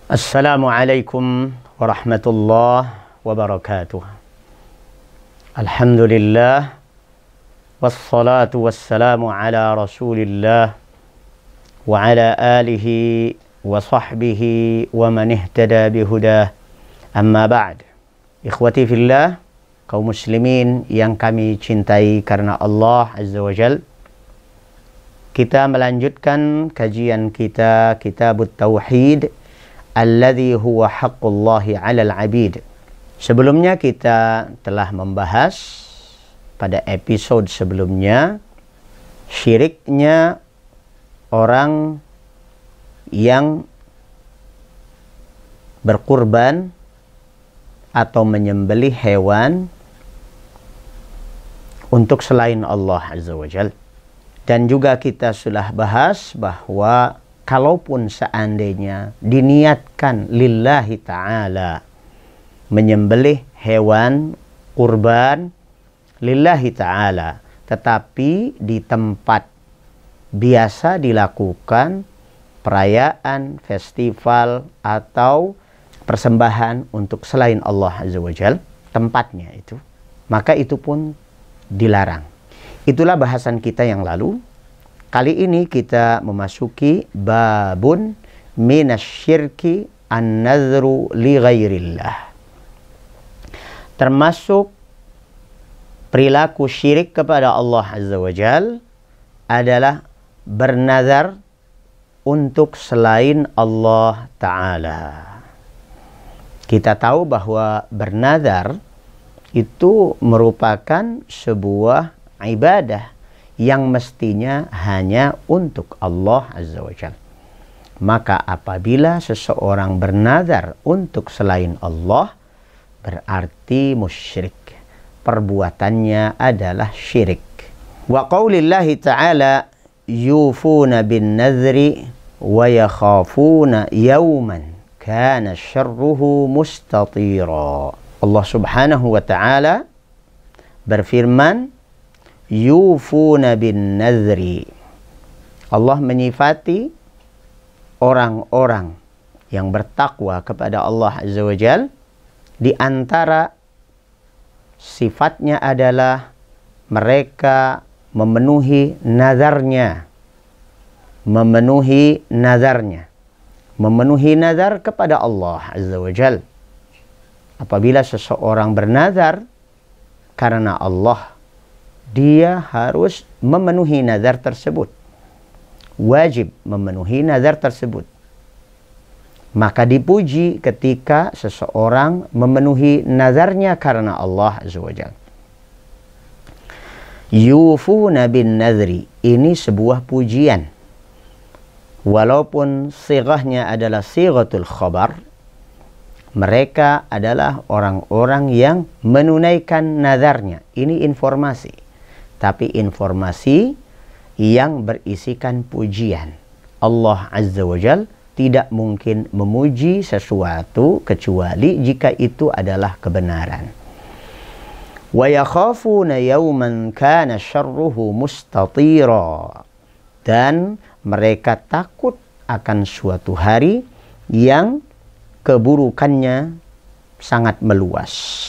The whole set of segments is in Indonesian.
Assalamualaikum warahmatullahi wabarakatuh. Alhamdulillah wassalatu wassalamu ala Rasulillah wa ala alihi wa sahbihi wa man ihtada bihudah. Amma ba'd. Ikhwati fillah, kaum muslimin yang kami cintai karena Allah Azza wa Jal, kita melanjutkan kajian kita Kitabut Tauhid alladzi huwa haqqullahi 'alal 'abid. Sebelumnya kita telah membahas pada episode sebelumnya syiriknya orang yang berkurban atau menyembelih hewan untuk selain Allah Azza wa Jalla. Dan juga kita sudah bahas bahwa kalaupun seandainya diniatkan lillahi ta'ala menyembelih hewan kurban lillahi ta'ala, tetapi di tempat biasa dilakukan perayaan, festival, atau persembahan untuk selain Allah Azza wa Jal, tempatnya itu, maka itu pun dilarang. Itulah bahasan kita yang lalu. Kali ini kita memasuki babun minasyirki an-nadhru li ghairillah. Termasuk perilaku syirik kepada Allah Azza wa Jal adalah bernazar untuk selain Allah Ta'ala. Kita tahu bahwa bernazar itu merupakan sebuah ibadah yang mestinya hanya untuk Allah Azza wa Jalla. Maka apabila seseorang bernazar untuk selain Allah, berarti musyrik. Perbuatannya adalah syirik. Wa qaulillahi ta'ala yufuna bin nadhri wa yakhafuna yawman kana syarruhu mustatira. Allah Subhanahu wa ta'ala berfirman, yufuna bin nadhri. Allah menyifati orang-orang yang bertakwa kepada Allah Azza wa Jal. Di antara sifatnya adalah mereka memenuhi nazarnya. Memenuhi nazar kepada Allah Azza wa Jal. Apabila seseorang bernazar karena Allah, dia harus memenuhi nazar tersebut. Wajib memenuhi nazar tersebut. Maka dipuji ketika seseorang memenuhi nazarnya karena Allah Azza wa Jalla. Yufuna bin nadhri. Ini sebuah pujian. Walaupun sighahnya adalah sighatul khabar, mereka adalah orang-orang yang menunaikan nazarnya. Ini informasi. Tapi informasi yang berisikan pujian. Allah Azza wa Jal tidak mungkin memuji sesuatu kecuali jika itu adalah kebenaran. Wa yakhafuna yawman kana syarruhu mustatira. Dan mereka takut akan suatu hari yang keburukannya sangat meluas.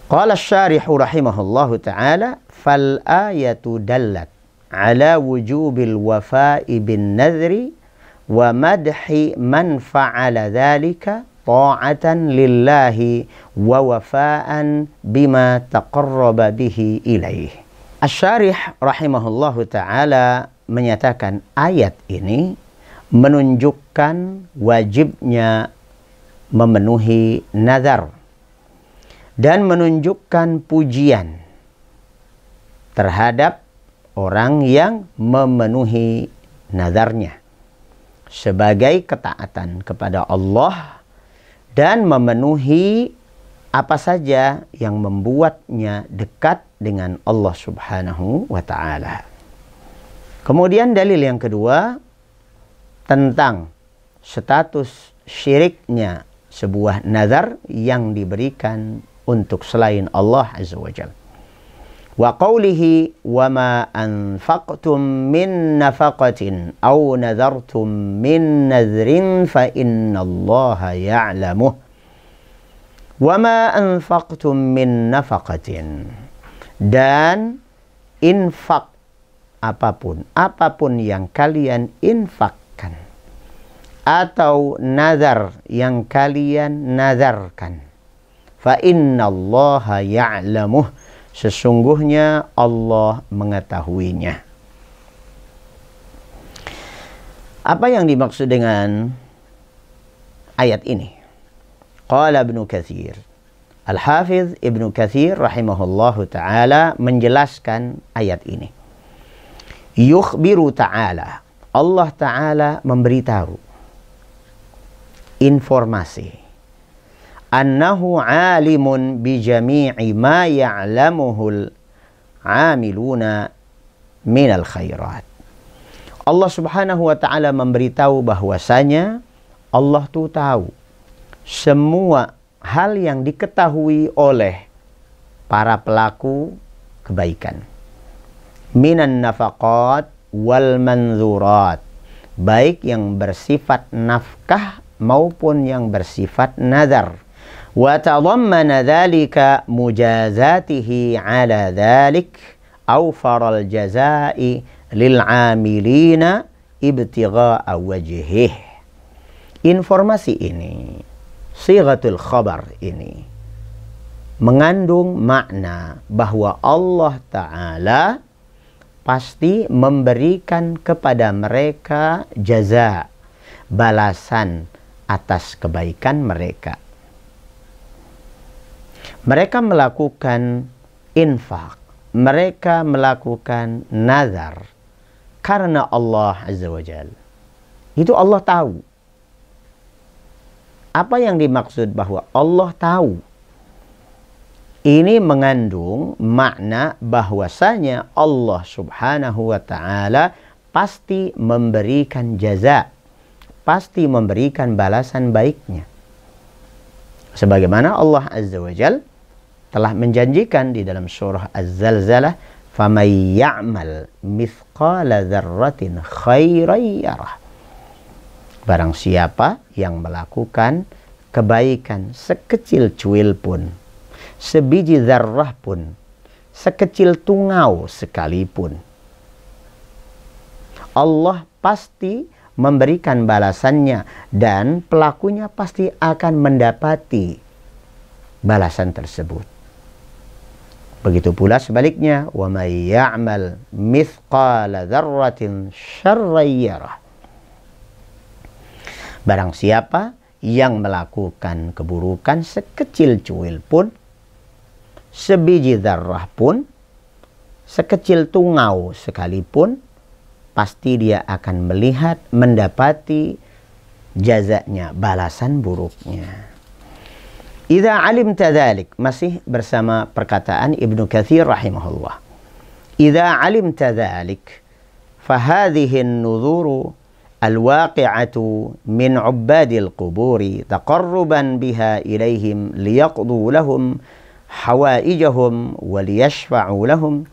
Qala asy-syarihu rahimahullahu ta'ala, fal ayatu dallat ala wujubil wafa'i bin nadhri wa madhi man fa'ala dhalika ta'atan lillahi wa wafa'an bima taqarraba bihi ilaih. Asy-syarih rahimahullahu ta'ala menyatakan ayat ini menunjukkan wajibnya memenuhi nazar dan menunjukkan pujian terhadap orang yang memenuhi nazarnya sebagai ketaatan kepada Allah dan memenuhi apa saja yang membuatnya dekat dengan Allah Subhanahu wa ta'ala. Kemudian dalil yang kedua tentang status syiriknya sebuah nazar yang diberikan untuk selain Allah Azza wa Jalla. Wa qawlihi wa ma anfaqtum min nafaqatin aw nadhartum min nadhrin fa innallaha ya'lamuh. Wa ma anfaqtum min nafaqatin, dan infak apapun yang kalian infakkan atau nazar yang kalian nazarkan, fa innallaha ya'lamuh, sesungguhnya Allah mengetahuinya. Apa yang dimaksud dengan ayat ini? Qala Ibnu Katsir, Al-Hafiz Ibnu Katsir rahimahullahu ta'ala menjelaskan ayat ini. Yukhbiru ta'ala, Allah ta'ala memberitahu informasi, annahu alimun bi jami'i ma ya'lamuhul amiluna minal khairat. Allah subhanahu wa ta'ala memberitahu bahwasanya Allah tuh tahu semua hal yang diketahui oleh para pelaku kebaikan. Minan nafaqat wal manzurat, baik yang bersifat nafkah maupun yang bersifat nazar. Wa tadammana dzalika mujazatihi ala dzalik awfaral jazaa'i lil 'amilina ibtigha'a wajhih. Informasi ini, sighatul khabar ini, mengandung makna bahwa Allah Ta'ala pasti memberikan kepada mereka jaza, balasan atas kebaikan mereka. Mereka melakukan infak, mereka melakukan nazar karena Allah Azza wa Jalla. Itu Allah tahu. Apa yang dimaksud bahwa Allah tahu? Ini mengandung makna bahwasanya Allah subhanahu wa ta'ala pasti memberikan jaza, pasti memberikan balasan baiknya. Sebagaimana Allah Azza wa Jal telah menjanjikan di dalam surah Az-Zalzalah, فَمَنْ يَعْمَلْ مِثْقَالَ ذَرَّةٍ خَيْرًا يَرَهُ. Barang siapa yang melakukan kebaikan sekecil cuil pun, sebiji zarrah pun, sekecil tungau sekalipun, Allah pasti memberikan balasannya dan pelakunya pasti akan mendapati balasan tersebut. Begitu pula sebaliknya, wa may ya'mal mithqala dzarratin syarran yarah. Barang siapa yang melakukan keburukan sekecil cuil pun, sebiji zarrah pun, sekecil tungau sekalipun, pasti dia akan melihat, mendapati jazanya, balasan buruknya. Idza alimta dzalik, masih bersama perkataan Ibnu Katsir rahimahullah. Idza alimta dzalik, fahadhihi an-nuzuru al-waqi'atu min 'ubbadil quburi taqarruban biha ilaihim liyaqdu lahum hawaijahum wa liyashfa'u lahum,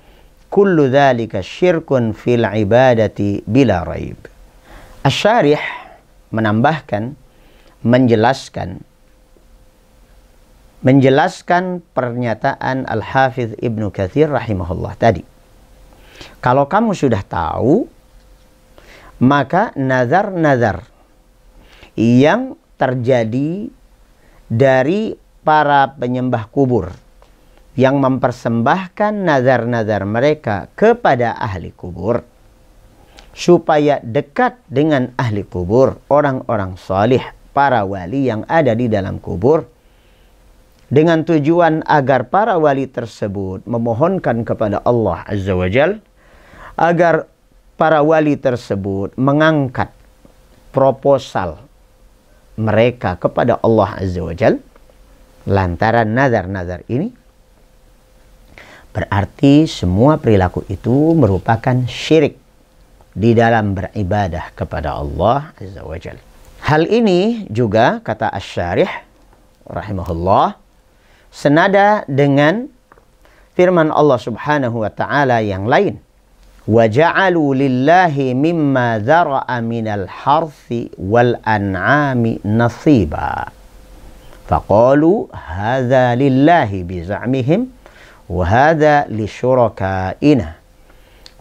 kullu dzalika syirkun fil ibadati bila raib. Asy-syarih menambahkan, menjelaskan pernyataan Al-Hafiz Ibnu Katsir rahimahullah tadi. Kalau kamu sudah tahu, maka nazar-nazar yang terjadi dari para penyembah kubur yang mempersembahkan nazar-nazar mereka kepada ahli kubur supaya dekat dengan ahli kubur, orang-orang salih, para wali yang ada di dalam kubur, dengan tujuan agar para wali tersebut memohonkan kepada Allah Azza wa Jal, agar para wali tersebut mengangkat proposal mereka kepada Allah Azza wa Jal lantaran nazar-nazar ini, berarti semua perilaku itu merupakan syirik di dalam beribadah kepada Allah Azza wa Jal. Hal ini juga, kata Asy-Syarih rahimahullah, senada dengan firman Allah Subhanahu wa taala yang lain, wa ja'alu lillahi mimma dzara'a minal harthi wal an'ami nasiba faqalu hadza lillahi biz'amihim wa hadza lisyurakaina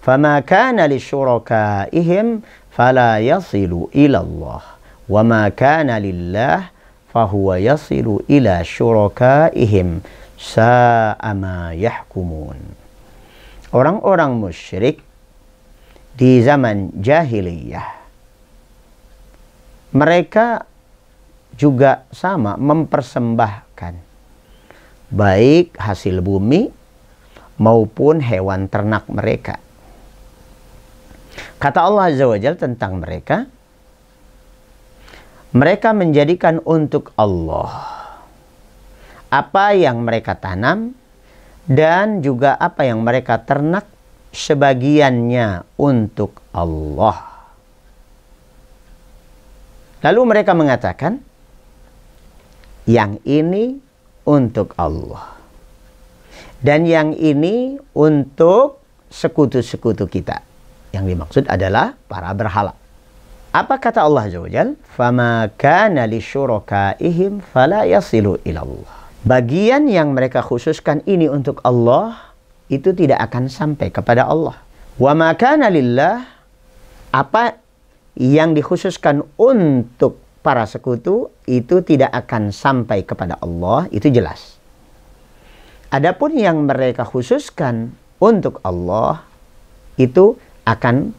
fama kana lisyurakaihim fala yasilu ila Allah wa ma kana lillah fahuwa yasilu ila syurakaihim sa'a ma yahkumun. Orang-orang musyrik di zaman jahiliyah, mereka juga sama mempersembahkan baik hasil bumi maupun hewan ternak mereka. Kata Allah Azza wa Jalla tentang mereka, mereka menjadikan untuk Allah apa yang mereka tanam dan juga apa yang mereka ternak, sebagiannya untuk Allah. Lalu mereka mengatakan, yang ini untuk Allah dan yang ini untuk sekutu-sekutu kita. Yang dimaksud adalah para berhala. Apa kata Allah Azza wa Jalla? Fama kana lisyurakaihim fala yasilu ila Allah. Bagian yang mereka khususkan ini untuk Allah, itu tidak akan sampai kepada Allah. Wa ma kana lillah, apa yang dikhususkan untuk para sekutu, itu tidak akan sampai kepada Allah, itu jelas. Adapun yang mereka khususkan untuk Allah, itu akan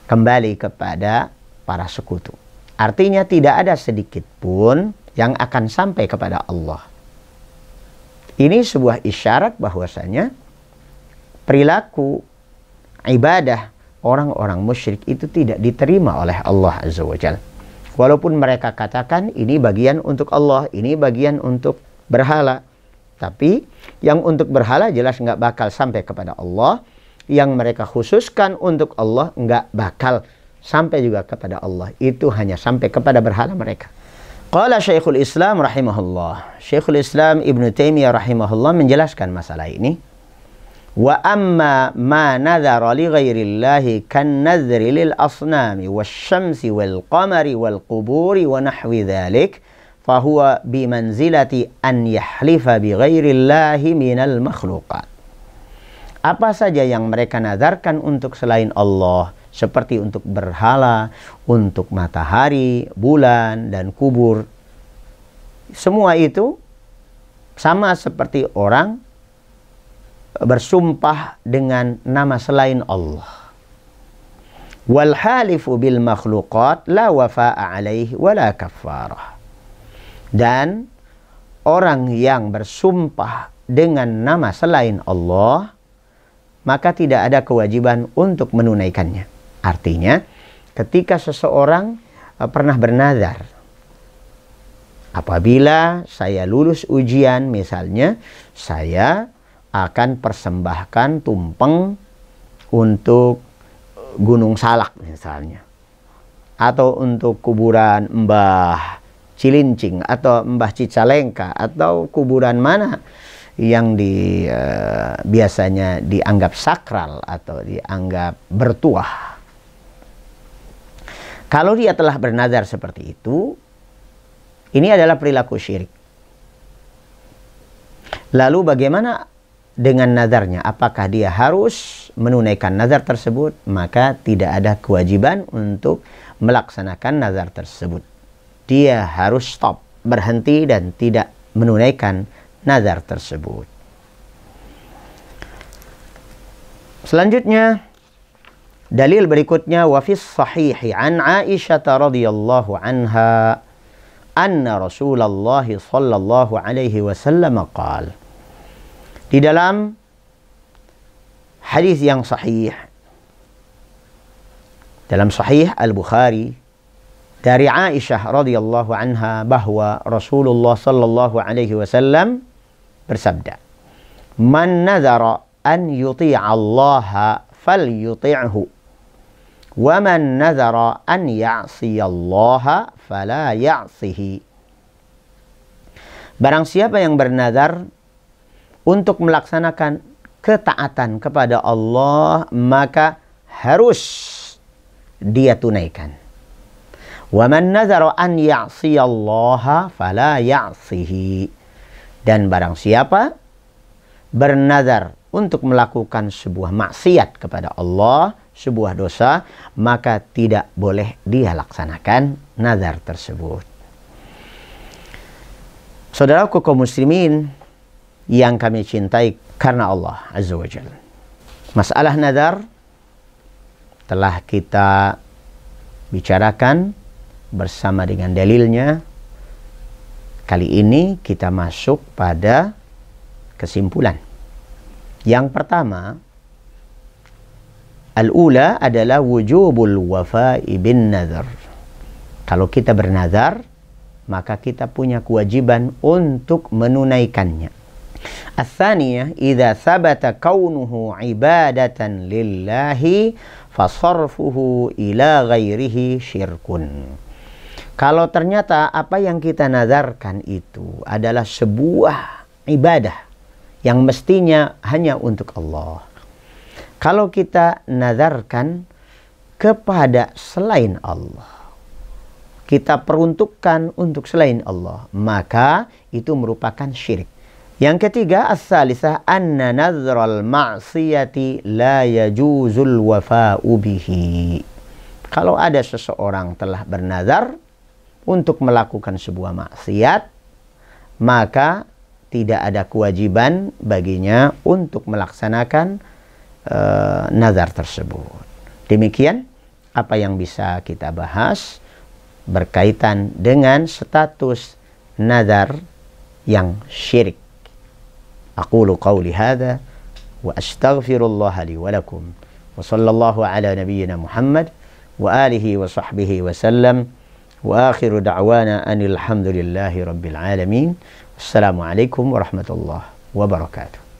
kembali kepada para sekutu. Artinya tidak ada sedikit pun yang akan sampai kepada Allah. Ini sebuah isyarat bahwasanya perilaku ibadah orang-orang musyrik itu tidak diterima oleh Allah Azza wa Jalla. Walaupun mereka katakan ini bagian untuk Allah, ini bagian untuk berhala. Tapi yang untuk berhala jelas nggak bakal sampai kepada Allah. Yang mereka khususkan untuk Allah nggak bakal sampai juga kepada Allah. Itu hanya sampai kepada berhala mereka. Qala Syekhul Islam rahimahullah. Syekhul Islam Ibnu Taimiyah rahimahullah menjelaskan masalah ini. Wa amma ma nadhara li ghairillahi kan nadhri lil asnami wasyamsi wal qamari wal quburi wa nahwi dhalik fahuwa bi manzilati an yahlifa bi ghairillahi minal makhluqat. Apa saja yang mereka nadarkan untuk selain Allah, seperti untuk berhala, untuk matahari, bulan, dan kubur. Semua itu sama seperti orang bersumpah dengan nama selain Allah. Wal halifu bil makhluqat la wafa'a alaihi wa la kaffarah. Dan orang yang bersumpah dengan nama selain Allah, maka tidak ada kewajiban untuk menunaikannya. Artinya, ketika seseorang pernah bernazar, apabila saya lulus ujian, misalnya, saya akan persembahkan tumpeng untuk Gunung Salak, misalnya. Atau untuk kuburan Mbah Cilincing, atau Mbah Cicalengka, atau kuburan mana yang biasanya dianggap sakral atau dianggap bertuah. Kalau dia telah bernazar seperti itu, ini adalah perilaku syirik. Lalu bagaimana dengan nazarnya? Apakah dia harus menunaikan nazar tersebut? Maka tidak ada kewajiban untuk melaksanakan nazar tersebut. Dia harus stop, berhenti dan tidak menunaikan nazar tersebut. Selanjutnya, dalil berikutnya, wa fis sahihi an Aisyah radhiyallahu anha anna Rasulullah sallallahu alaihi wasallam qala. Di dalam hadis yang sahih dalam Sahih Al-Bukhari dari Aisyah radhiyallahu anha bahwa Rasulullah sallallahu alaihi wasallam bersabda, "Man nadhara an yuti'a Allah falyuti'hu wa man nadhara an ya'siya Allah fala ya'sihi." Barang siapa yang bernazar untuk melaksanakan ketaatan kepada Allah, maka harus dia tunaikan. Wa man nazara an ya'siyallaha fala ya'sihi. Dan barang siapa bernazar untuk melakukan sebuah maksiat kepada Allah, sebuah dosa, maka tidak boleh dia laksanakan nazar tersebut. Saudaraku kaum muslimin yang kami cintai karena Allah Azza wa Jalla. Masalah nazar telah kita bicarakan bersama dengan dalilnya. Kali ini kita masuk pada kesimpulan. Yang pertama, al-ula adalah wujubul wafa'i bin nazar. Kalau kita bernazar, maka kita punya kewajiban untuk menunaikannya. Ats-tsaniyah, idza sabata kaunuhu ibadatan lillahi fasarfuhu ila ghairihi syirkun. Kalau ternyata apa yang kita nazarkan itu adalah sebuah ibadah yang mestinya hanya untuk Allah. Kalau kita nazarkan kepada selain Allah, kita peruntukkan untuk selain Allah, maka itu merupakan syirik. Yang ketiga, as-salisah anna nazral ma'siyati la yajuzul wafa'u bihi. Kalau ada seseorang telah bernazar untuk melakukan sebuah maksiat, maka tidak ada kewajiban baginya untuk melaksanakan nazar tersebut. Demikian apa yang bisa kita bahas berkaitan dengan status nazar yang syirik. Aqulu qawli hadha wa astaghfirullah li wa lakum wa sallallahu ala nabiyyina Muhammad wa alihi wa sahbihi wa sallam wa akhiru da'wana anil hamdulillahi rabbil alamin. Assalamualaikum warahmatullahi wabarakatuh.